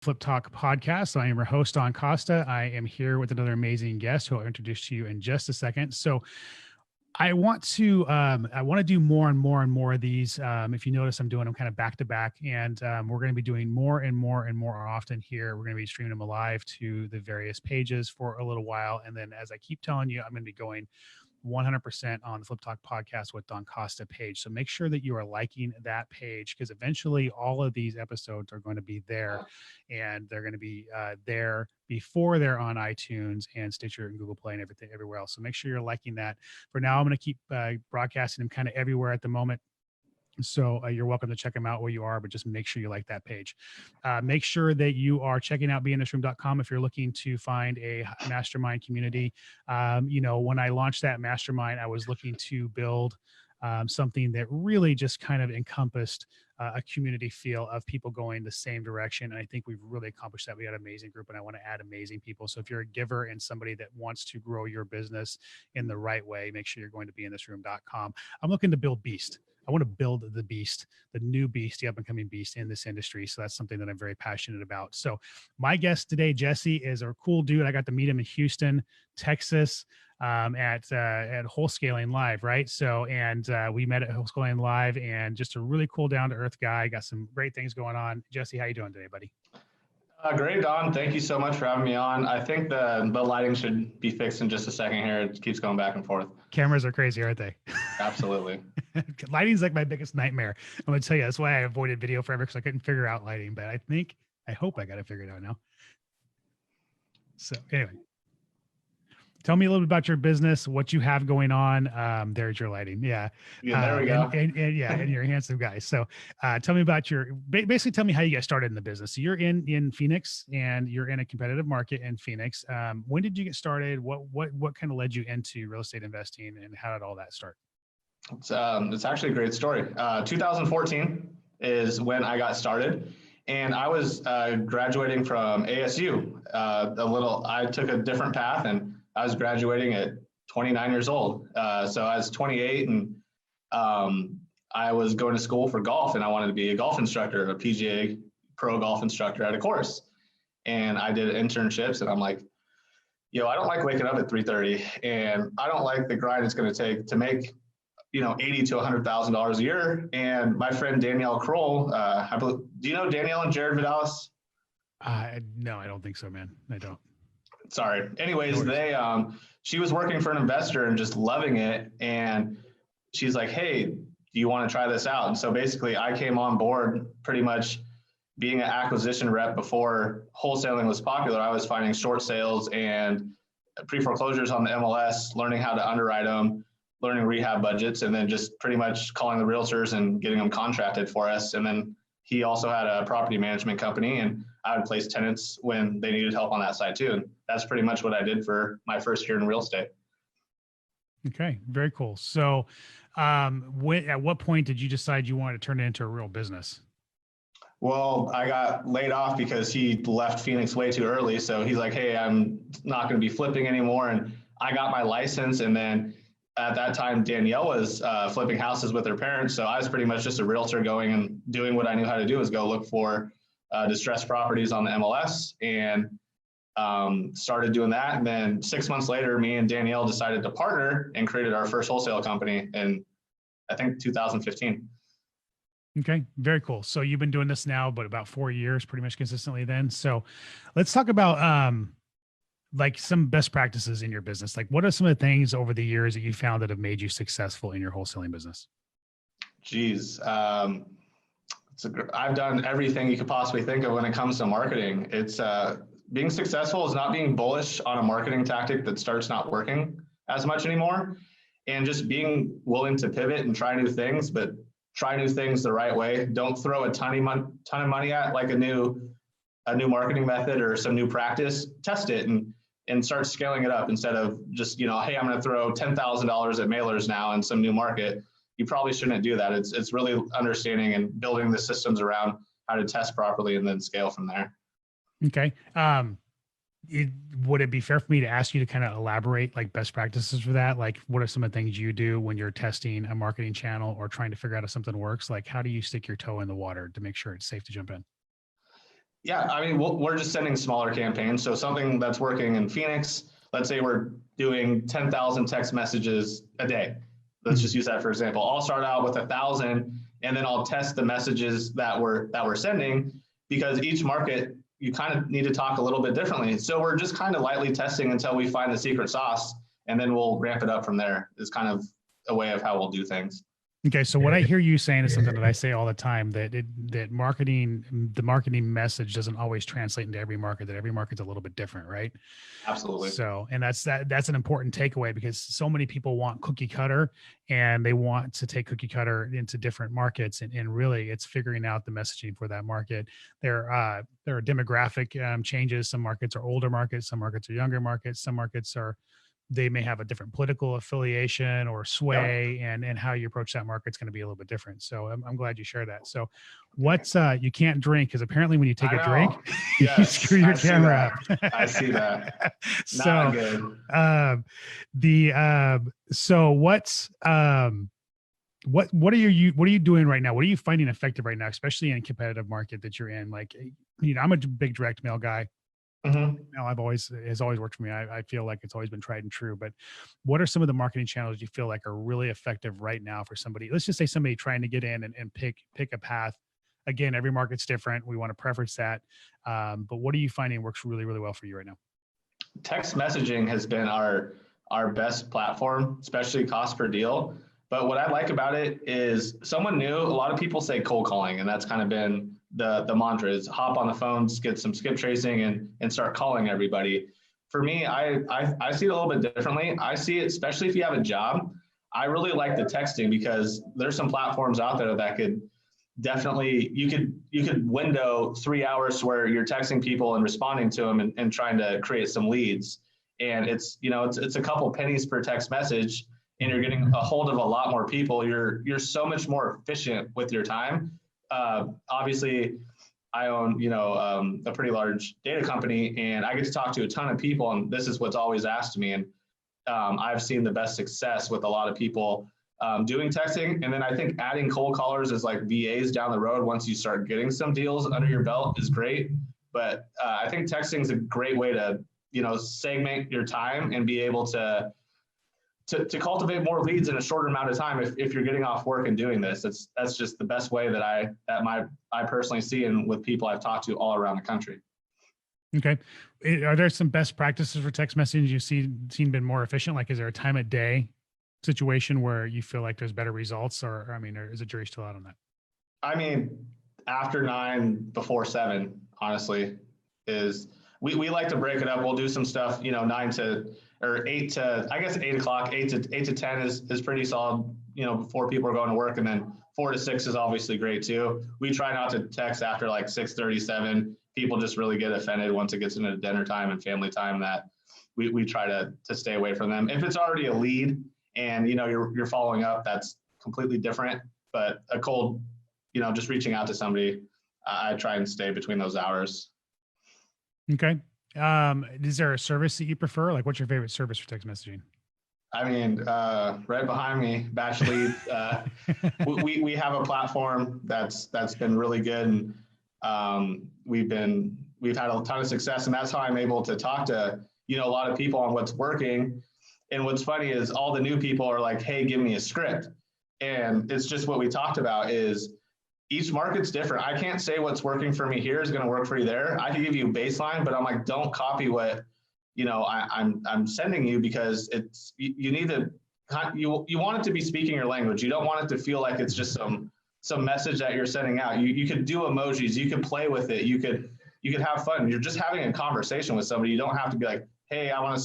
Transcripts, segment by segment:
Flip Talk podcast. I am your host, Don Costa. I am here with another amazing guest who I'll introduce to you in just a second. So I want to do more and more and more of these. If you notice, I'm doing them kind of back to back, and we're going to be doing more and more and more often here. We're going to be streaming them live to the various pages for a little while. And then as I keep telling you, I'm going to be going 100% on the Flip Talk podcast with Don Costa page. So make sure that you are liking that page, because eventually all of these episodes are going to be there, and they're going to be there before they're on iTunes and Stitcher and Google Play and everything everywhere else. So make sure you're liking that. For now, I'm going to keep broadcasting them kind of everywhere at the moment. So you're welcome to check them out where you are, but just make sure you like that page. Make sure that you are checking out beinthisroom.com if you're looking to find a mastermind community. When I launched that mastermind, I was looking to build something that really just kind of encompassed a community feel of people going the same direction. And I think we've really accomplished that. We got an amazing group, and I want to add amazing people. So if you're a giver and somebody that wants to grow your business in the right way, make sure you're going to beinthisroom.com. I'm looking to build Beast. I want to build the beast, the new beast, the up and coming beast in this industry. So that's something that I'm very passionate about. So my guest today, Jesse, is a cool dude. I got to meet him in Houston, Texas, at Wholesaling Live, right? So, and we met at Wholesaling Live, and just a really cool, down to earth guy. Got some great things going on. Jesse, how you doing today, buddy? Great, Don. Thank you so much for having me on. I think the lighting should be fixed in just a second here. It keeps going back and forth. Cameras are crazy, aren't they? Absolutely. Lighting's like my biggest nightmare. I'm going to tell you, that's why I avoided video forever, because I couldn't figure out lighting. But I hope I got it figured out now. So anyway, tell me a little bit about your business, what you have going on. There's your lighting. Yeah. There we go. And you're a handsome guy. So tell me about basically tell me how you got started in the business. So you're in Phoenix, and you're in a competitive market in Phoenix. When did you get started? What kind of led you into real estate investing, and how did all that start? It's actually a great story. 2014 is when I got started, and I was graduating from ASU. I took a different path, and I was graduating at 29 years old. So I was 28, and I was going to school for golf, and I wanted to be a golf instructor, a PGA pro golf instructor at a course. And I did internships, and I'm like, I don't like waking up at 3:30, and I don't like the grind it's going to take to make, $80,000 to $100,000 a year. And my friend Danielle Kroll, do you know Danielle and Jared Vidalis? No, I don't think so, man. I don't. Sorry. Anyways, she was working for an investor and just loving it. And she's like, hey, do you want to try this out? And so basically I came on board pretty much being an acquisition rep before wholesaling was popular. I was finding short sales and pre-foreclosures on the MLS, learning how to underwrite them, learning rehab budgets, and then just pretty much calling the realtors and getting them contracted for us. And then he also had a property management company, and I would place tenants when they needed help on that side too. And that's pretty much what I did for my first year in real estate. Okay, very cool. So at what point did you decide you wanted to turn it into a real business? Well, I got laid off because he left Phoenix way too early. So he's like, hey, I'm not going to be flipping anymore. And I got my license, and then at that time, Danielle was flipping houses with her parents. So I was pretty much just a realtor going and doing what I knew how to do, is go look for distressed properties on the MLS, and started doing that. And then 6 months later, me and Danielle decided to partner and created our first wholesale company in, I think, 2015. Okay, very cool. So you've been doing this now, but about 4 years, pretty much consistently then. So let's talk about like some best practices in your business. Like, what are some of the things over the years that you found that have made you successful in your wholesaling business? Geez, I've done everything you could possibly think of when it comes to marketing. It's being successful is not being bullish on a marketing tactic that starts not working as much anymore, and just being willing to pivot and try new things, but try new things the right way. Don't throw a ton of money at like a new marketing method or some new practice. Test it and start scaling it up, instead of just, hey, I'm going to throw $10,000 at mailers now in some new market. You probably shouldn't do that. It's really understanding and building the systems around how to test properly and then scale from there. Okay. Would it be fair for me to ask you to kind of elaborate like best practices for that? Like, what are some of the things you do when you're testing a marketing channel or trying to figure out if something works? Like, how do you stick your toe in the water to make sure it's safe to jump in? Yeah, I mean, we're just sending smaller campaigns. So something that's working in Phoenix, let's say we're doing 10,000 text messages a day. Let's just use that for example. I'll start out with 1,000, and then I'll test the messages that we're sending, because each market you kind of need to talk a little bit differently. So we're just kind of lightly testing until we find the secret sauce, and then we'll ramp it up from there. Is kind of a way of how we'll do things. Okay, so what I hear you saying is something that I say all the time, that that the marketing message doesn't always translate into every market, that every market's a little bit different, right? Absolutely. So, and that's an important takeaway, because so many people want cookie cutter, and they want to take cookie cutter into different markets, and really it's figuring out the messaging for that market. There are demographic changes. Some markets are older markets, some markets are younger markets, some markets are, they may have a different political affiliation or Yep. sway, and how you approach that market's going to be a little bit different. So I'm glad you share that. So what's you can't drink, because apparently when you take I a drink, know. you screw Yes, your I see camera that. I see that. up. Not So good. the so what are you doing right now? What are you finding effective right now, especially in a competitive market that you're in? Like, I'm a big direct mail guy. Hmm. Now has always worked for me. I feel like it's always been tried and true. But what are some of the marketing channels you feel like are really effective right now for somebody? Let's just say somebody trying to get in and pick a path. Again, every market's different. We want to preference that. But what are you finding works really, really well for you right now? Text messaging has been our best platform, especially cost per deal. But what I like about it is someone new. A lot of people say cold calling, and that's kind of been the mantra: is hop on the phones, get some skip tracing, and start calling everybody. For me, I see it a little bit differently. I see it, especially if you have a job. I really like the texting, because there's some platforms out there that could definitely, you could window 3 hours where you're texting people and responding to them, and trying to create some leads. And it's a couple pennies per text message, and you're getting a hold of a lot more people. You're so much more efficient with your time. Obviously, I own a pretty large data company, and I get to talk to a ton of people, and this is what's always asked of me. And I've seen the best success with a lot of people doing texting. And then I think adding cold callers as like VAs down the road, once you start getting some deals under your belt, is great. But I think texting is a great way to, segment your time and be able to cultivate more leads in a shorter amount of time. If you're getting off work and doing this, that's just the best way that I personally see, and with people I've talked to all around the country. Okay. Are there some best practices for text messaging you've seen been more efficient? Like, is there a time of day situation where you feel like there's better results, or I mean, or is the jury still out on that? I mean, after 9, before 7, honestly, is we like to break it up. We'll do some stuff, 9 to, or 8 to, I guess 8 o'clock, 8 to 10 is pretty solid, before people are going to work. And then 4 to 6 is obviously great too. We try not to text after like 6:37. People just really get offended once it gets into dinner time and family time, that we try to stay away from them. If it's already a lead and you're following up, that's completely different. But a cold, just reaching out to somebody, I try and stay between those hours. Okay. Is there a service that you prefer? Like, what's your favorite service for text messaging? I mean, right behind me, Batch Lead. We have a platform that's been really good, and we've had a ton of success, and that's how I'm able to talk to a lot of people on what's working. And what's funny is all the new people are like, "Hey, give me a script," and it's just what we talked about. Is each market's different. I can't say what's working for me here is going to work for you there. I can give you a baseline, but I'm like, don't copy what I'm sending you, because you need to, you want it to be speaking your language. You don't want it to feel like it's just some message that you're sending out. You could do emojis, you could play with it, you could have fun. You're just having a conversation with somebody. You don't have to be like, hey, do you want to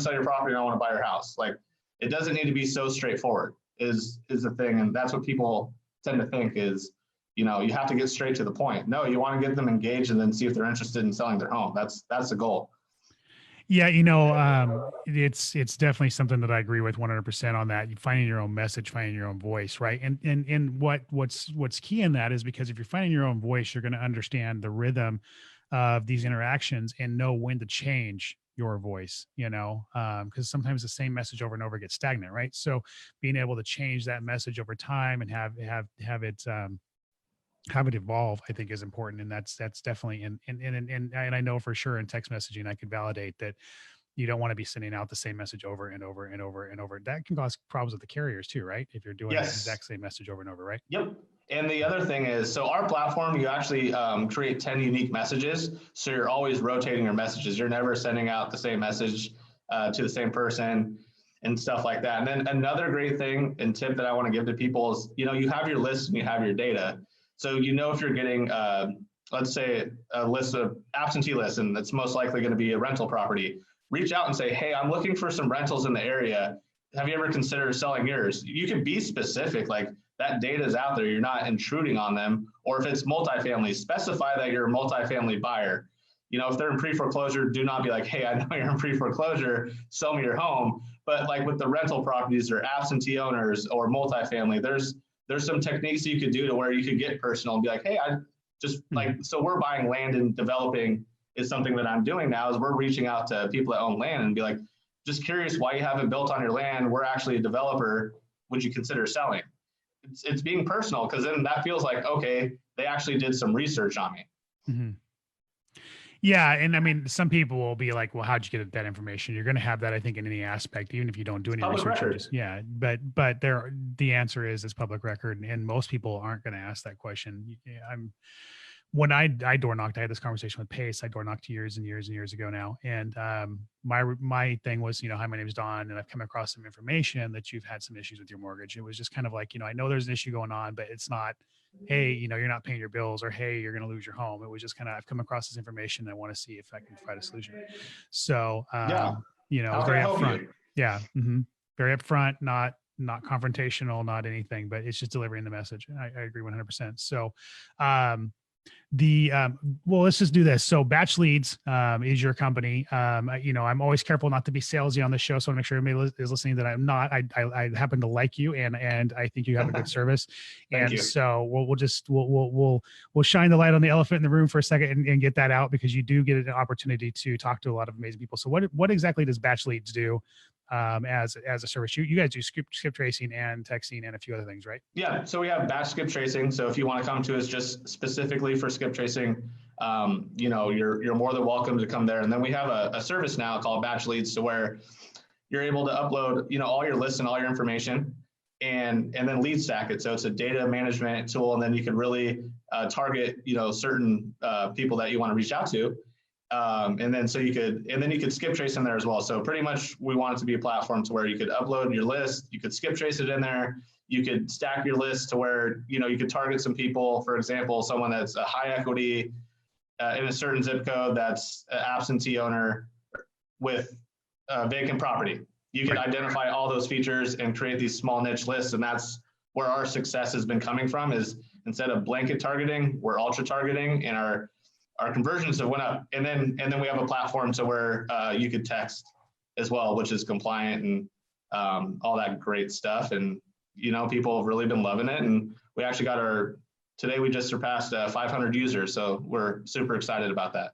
sell your property, and I want to buy your house? Like, it doesn't need to be so straightforward, is the thing. And that's what people tend to think is, you have to get straight to the point. No, you want to get them engaged and then see if they're interested in selling their home. That's the goal. Yeah, it's definitely something that I agree with 100% on that. You finding your own message, finding your own voice, right? And what's key in that is, because if you're finding your own voice, you're going to understand the rhythm of these interactions and know when to change your voice, because sometimes the same message over and over gets stagnant, right? So being able to change that message over time and have it have it evolve, I think is important. And that's definitely, and I know for sure in text messaging, I can validate that you don't want to be sending out the same message over and over and over and over. That can cause problems with the carriers too, right? If you're doing the Yes. exact same message over and over, right? Yep. And the other thing is, so our platform, you actually create 10 unique messages. So you're always rotating your messages. You're never sending out the same message to the same person and stuff like that. And then another great thing and tip that I want to give to people is, you have your list and you have your data. So if you're getting, let's say, a list of absentee lists, and that's most likely going to be a rental property, reach out and say, hey, I'm looking for some rentals in the area. Have you ever considered selling yours? You can be specific, like that data is out there. You're not intruding on them. Or if it's multifamily, specify that you're a multifamily buyer. If they're in pre-foreclosure, do not be like, hey, I know you're in pre-foreclosure, sell me your home. But like with the rental properties or absentee owners or multifamily, there's some techniques you could do to where you could get personal and be like, hey, I just like, so we're buying land and developing is something that I'm doing now is we're reaching out to people that own land and be like, just curious why you haven't built on your land. We're actually a developer. Would you consider selling? It's being personal, because then that feels like, okay, they actually did some research on me. Mm-hmm. Yeah. And I mean, some people will be like, well, how'd you get that information? You're going to have that, I think, in any aspect, even if you don't do any research. Yeah. But the answer is it's public record. And most people aren't going to ask that question. When I door knocked, I had this conversation with Pace. I door knocked years and years and years ago now. And my thing was, hi, my name is Don, and I've come across some information that you've had some issues with your mortgage. It was just kind of like, I know there's an issue going on, but it's not, hey, you're not paying your bills, or hey, you're going to lose your home. It was just kind of, I've come across this information. I want to see if I can provide a solution. So, very upfront. Yeah. Mm-hmm. Very upfront, not confrontational, not anything, but it's just delivering the message. I agree 100%. So, well, let's just do this. So Batch Leads is your company. I'm always careful not to be salesy on the show, so I want to make sure everybody is listening that I'm not. I happen to like you, and I think you have a good service. Thank you. So we'll shine the light on the elephant in the room for a second and get that out, because you do get an opportunity to talk to a lot of amazing people. So what exactly does Batch Leads do as a service? You guys do skip tracing and texting and a few other things, right? Yeah. So we have batch skip tracing. So if you want to come to us just specifically for skip tracing, you're more than welcome to come there. And then we have a service now called Batch Leads, to where you're able to upload, all your lists and all your information, and then lead stack it. So it's a data management tool, and then you can really target, certain people that you want to reach out to. And then you could skip trace in there as well. So pretty much we want it to be a platform to where you could upload your list, you could skip trace it in there, you could stack your list to where, you could target some people, for example, someone that's a high equity in a certain zip code that's an absentee owner with vacant property. You can identify all those features and create these small niche lists. And that's where our success has been coming from, is instead of blanket targeting, we're ultra targeting, and our conversions have went up. And then we have a platform to where you could text as well, which is compliant and all that great stuff. And, people have really been loving it. And we actually today we just surpassed 500 users. So we're super excited about that.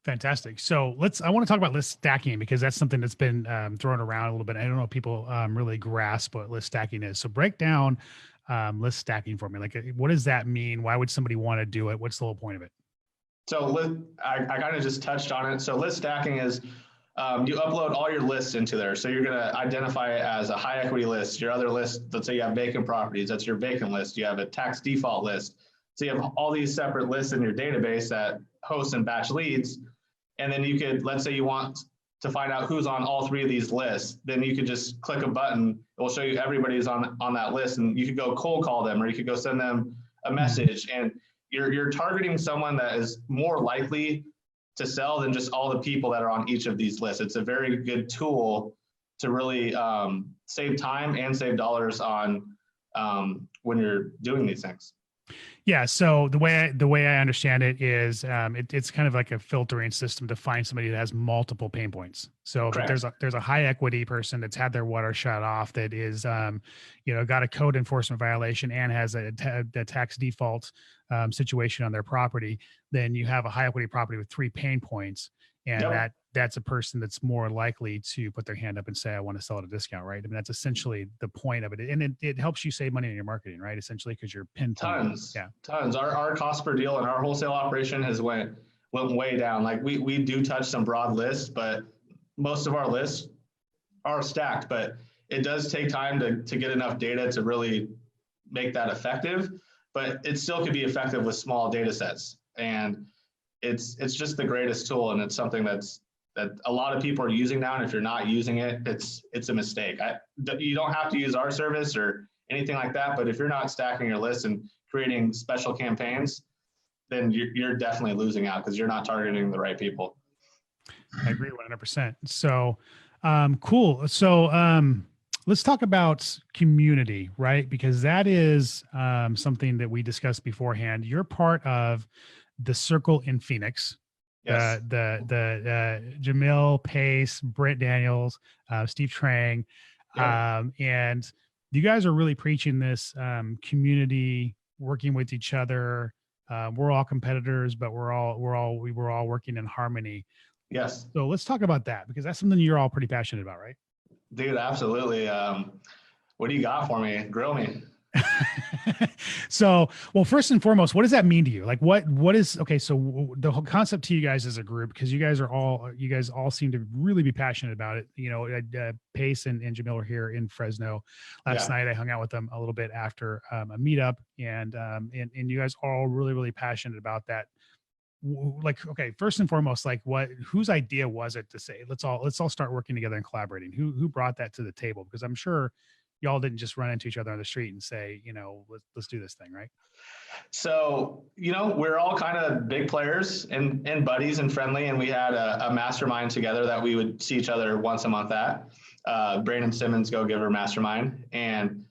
Fantastic. So I want to talk about list stacking, because that's something that's been thrown around a little bit. I don't know if people really grasp what list stacking is. So break down list stacking for me. Like, what does that mean? Why would somebody want to do it? What's the whole point of it? So I kind of just touched on it. So list stacking is you upload all your lists into there. So you're going to identify it as a high equity list. Your other list, let's say you have vacant properties, that's your vacant list. You have a tax default list. So you have all these separate lists in your database that host and batch leads. And then you could, let's say you want to find out who's on all three of these lists, then you could just click a button. It will show you everybody's on that list, and you could go cold call them, or you could go send them a message. And you're targeting someone that is more likely to sell than just all the people that are on each of these lists. It's a very good tool to really save time and save dollars on when you're doing these things. Yeah. So the way I understand it is it's kind of like a filtering system to find somebody that has multiple pain points. So if there's a high equity person that's had their water shut off, that is got a code enforcement violation and has a tax default situation on their property, then you have a high equity property with 3 pain points, and that's a person that's more likely to put their hand up and say, I want to sell at a discount, right? I mean, that's essentially the point of it. And it helps you save money in your marketing, right? Essentially, because you're pinpointing. Tons, Yeah. tons. Our cost per deal in our wholesale operation has went way down. Like we do touch some broad lists, but most of our lists are stacked, but it does take time to get enough data to really make that effective, but it still could be effective with small data sets. And it's just the greatest tool. And it's something that a lot of people are using now. And if you're not using it, it's a mistake. You don't have to use our service or anything like that, but if you're not stacking your list and creating special campaigns, then you're definitely losing out because you're not targeting the right people. I agree 100%. So, cool. So, let's talk about community, right? Because that is something that we discussed beforehand. You're part of the Circle in Phoenix. Yes. The Jamil Pace, Brent Daniels, Steve Trang, Yep. and you guys are really preaching this community, working with each other. We're all competitors, but we're all working in harmony. Yes. So let's talk about that because that's something you're all pretty passionate about, right? Dude, absolutely. What do you got for me? Grill me. So, well, first and foremost, what does that mean to you? Like what is, okay. So the whole concept to you guys as a group, because you guys all seem to really be passionate about it. You know, Pace and Jamil are here in Fresno last night. I hung out with them a little bit after a meetup and you guys are all really, really passionate about that. Like, okay, first and foremost, like whose idea was it to say, let's all start working together and collaborating? Who brought that to the table? Because I'm sure y'all didn't just run into each other on the street and say, you know, let's do this thing, right? So, you know, we're all kind of big players and buddies and friendly, and we had a mastermind together that we would see each other once a month at Brandon Simmons Go Giver Mastermind. And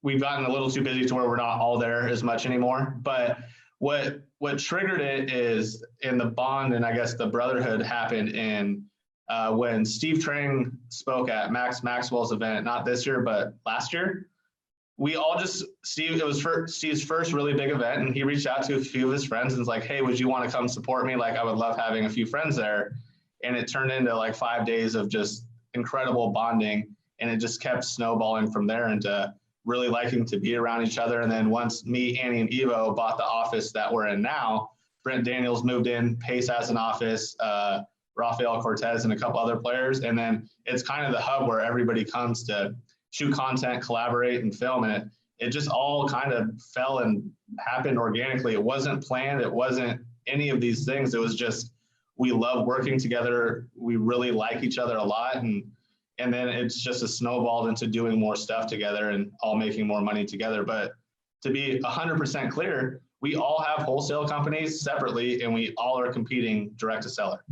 we've gotten a little too busy to where we're not all there as much anymore. But what triggered it is in the bond and I guess the brotherhood happened in when Steve Trang spoke at Max Maxwell's event, not this year, but last year. We all it was Steve's first really big event, and he reached out to a few of his friends and was like, hey, would you want to come support me? Like, I would love having a few friends there. And it turned into like 5 days of just incredible bonding, and it just kept snowballing from there into really liking to be around each other. And then once me, Annie, and Evo bought the office that we're in now, Brent Daniels moved in, Pace has an office, Rafael Cortez and a couple other players. And then it's kind of the hub where everybody comes to shoot content, collaborate, and film. And it just all kind of fell and happened organically. It wasn't planned. It wasn't any of these things. It was just, we love working together. We really like each other a lot. And then it's just a snowballed into doing more stuff together and all making more money together. But to be 100% clear, we all have wholesale companies separately, and we all are competing direct to seller.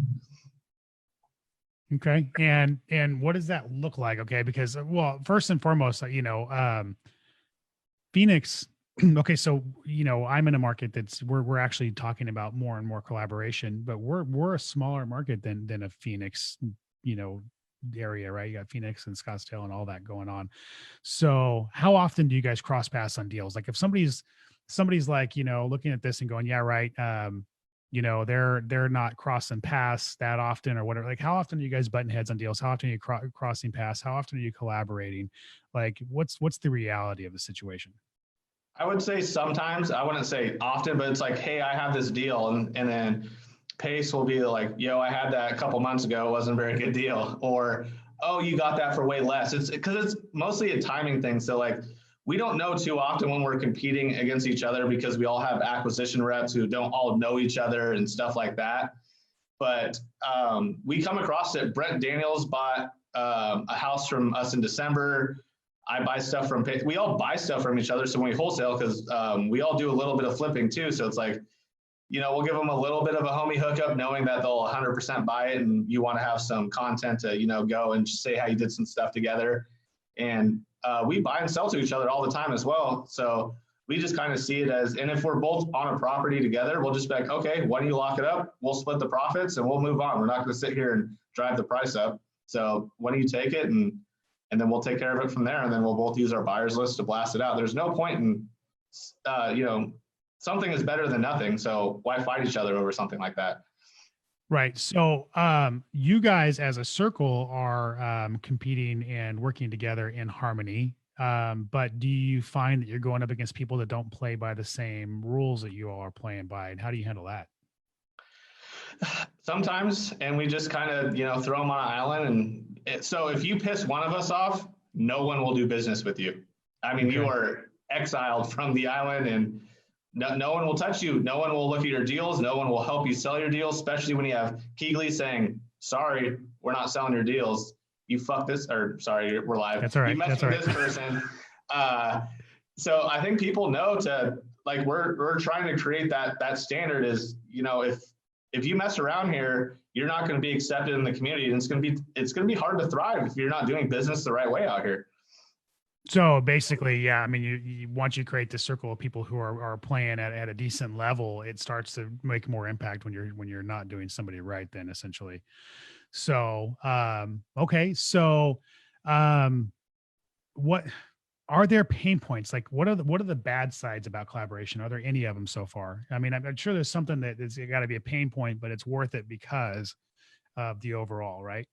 Okay. And what does that look like? Okay. Because, well, first and foremost, you know, Phoenix. Okay. So, you know, I'm in a market we're actually talking about more and more collaboration, but we're a smaller market than a Phoenix, you know, area, right? You got Phoenix and Scottsdale and all that going on. So how often do you guys cross paths on deals? Like if somebody's like, you know, looking at this and going, yeah, right. You know, they're not crossing paths that often or whatever. Like how often are you guys butting heads on deals? How often are you crossing paths? How often are you collaborating? Like what's the reality of the situation? I would say sometimes. I wouldn't say often, but it's like, hey, I have this deal. And then Pace will be like, yo, I had that a couple months ago. It wasn't a very good deal. Or, oh, you got that for way less. It's because it's mostly a timing thing. So like, we don't know too often when we're competing against each other because we all have acquisition reps who don't all know each other and stuff like that. But we come across it. Brent Daniels bought a house from us in December. I buy stuff from, we all buy stuff from each other. So when we wholesale, because we all do a little bit of flipping too. So it's like, you know, we'll give them a little bit of a homie hookup knowing that they'll 100% buy it. And you want to have some content to, you know, go and say how you did some stuff together. And we buy and sell to each other all the time as well. So we just kind of see it as, and if we're both on a property together, we'll just be like, okay, why don't you lock it up? We'll split the profits and we'll move on. We're not going to sit here and drive the price up. So why don't you take it and then we'll take care of it from there. And then we'll both use our buyers list to blast it out. There's no point in, you know, something is better than nothing. So why fight each other over something like that? Right. So, you guys as a circle are competing and working together in harmony. But do you find that you're going up against people that don't play by the same rules that you all are playing by? And how do you handle that? Sometimes, and we just kind of, throw them on an island. And so if you piss one of us off, no one will do business with you. I mean, you Okay. are exiled from the island, and no one will touch you. No one will look at your deals. No one will help you sell your deals, especially when you have Keegley saying, sorry, we're not selling your deals. You fuck this, or sorry, we're live. That's all You right. messed That's all with right. this person. So I think people know to, like, we're trying to create that standard is, if you mess around here, you're not going to be accepted in the community, and it's going to be hard to thrive if you're not doing business the right way out here. So basically, yeah, I mean, once you create this circle of people who are playing at a decent level, it starts to make more impact when you're not doing somebody right, then essentially. So, okay. So, um, what are there pain points? Like, what are the bad sides about collaboration? Are there any of them so far? I mean, I'm sure there's something that is got to be a pain point, but it's worth it because of the overall, right?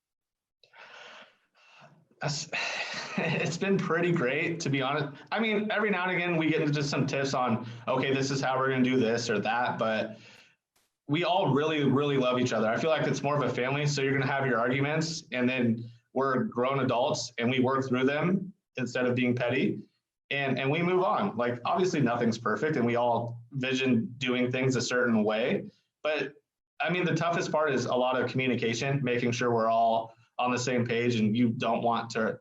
That's, it's been pretty great, to be honest. I mean, every now and again we get into some tips on, okay, this is how we're going to do this or that, but we all really, really love each other. I feel like it's more of a family. So you're going to have your arguments, and then we're grown adults and we work through them instead of being petty. And we move on. Like, obviously nothing's perfect, and we all vision doing things a certain way. But I mean, the toughest part is a lot of communication, making sure we're all on the same page, and you don't want to,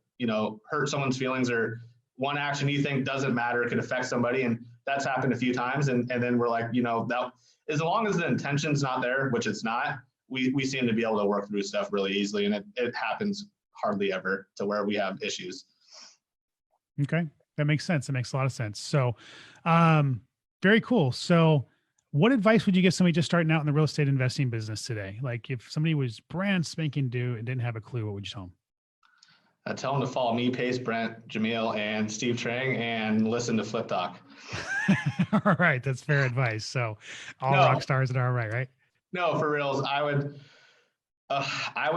hurt someone's feelings, or one action you think doesn't matter could affect somebody. And that's happened a few times. And then we're like, that as long as the intention's not there, which it's not, we seem to be able to work through stuff really easily. And it happens hardly ever to where we have issues. Okay. That makes sense. It makes a lot of sense. So, um, very cool. So, what advice would you give somebody just starting out in the real estate investing business today? Like, if somebody was brand spanking new and didn't have a clue, what would you tell them? Tell them to follow me, Pace, Brent, Jamil, and Steve Trang, and listen to Flip Talk. All right, that's fair advice. So, all rock No, stars are all right, right? no, for reals. I would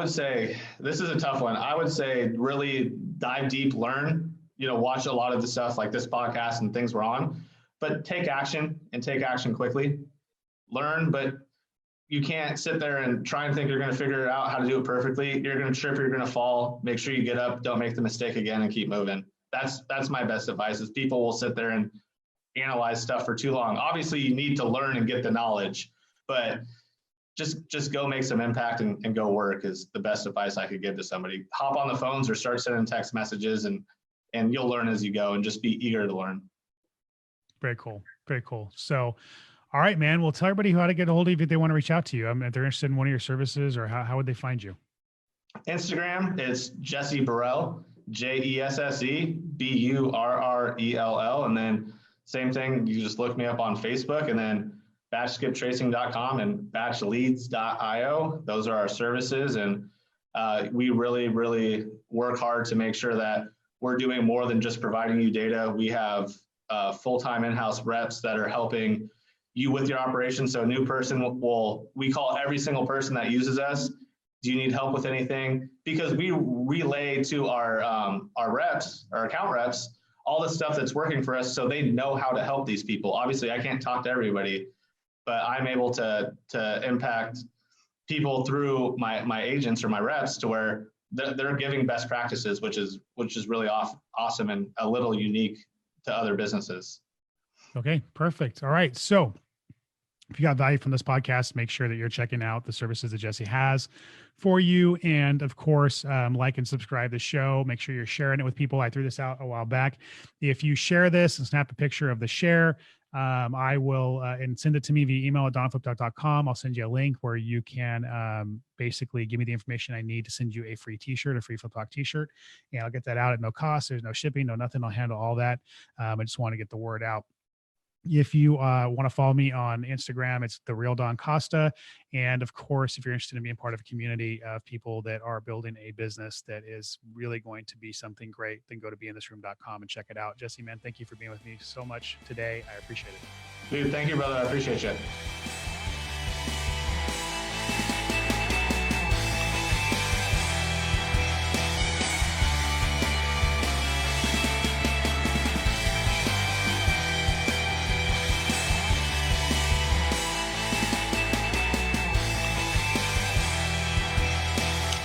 say this is a tough one. I would say really dive deep, learn. Watch a lot of the stuff like this podcast and things we're on, but take action, and take action quickly. Learn, but you can't sit there and try and think you're going to figure out how to do it perfectly. You're going to trip, you're going to fall. Make sure you get up, don't make the mistake again, and keep moving. That's my best advice. Is people will sit there and analyze stuff for too long. Obviously, you need to learn and get the knowledge, but just go make some impact, and go work is the best advice I could give to somebody. Hop on the phones or start sending text messages, and you'll learn as you go, and just be eager to learn. Very cool. Very cool. So, all right, man. Well, tell everybody how to get a hold of you if they want to reach out to you. If they're interested in one of your services, or how would they find you? Instagram is Jesse Burrell, JESSE BURRELL. And then same thing, you just look me up on Facebook, and then batchskiptracing.com and batchleads.io. Those are our services. And we really, really work hard to make sure that we're doing more than just providing you data. We have full-time in-house reps that are helping you with your operation. So a new person we call every single person that uses us, do you need help with anything? Because we relay to our reps, our account reps, all the stuff that's working for us, so they know how to help these people. Obviously, I can't talk to everybody, but I'm able to impact people through my agents or my reps to where they're giving best practices, which is really awesome and a little unique to other businesses. Okay, perfect. All right. So, if you got value from this podcast, make sure that you're checking out the services that Jesse has for you. And of course, like and subscribe the show. Make sure you're sharing it with people. I threw this out a while back. If you share this and snap a picture of the share, I will and send it to me via email at donfliptalk.com. I'll send you a link where you can basically give me the information I need to send you a free t-shirt, a free Flip Talk t-shirt. And I'll get that out at no cost. There's no shipping, no nothing. I'll handle all that. I just want to get the word out. If you want to follow me on Instagram, it's the real Don Costa. And of course, if you're interested in being part of a community of people that are building a business that is really going to be something great, then go to beinthisroom.com and check it out. Jesse, man, thank you for being with me so much today. I appreciate it. Dude, thank you, brother. I appreciate you.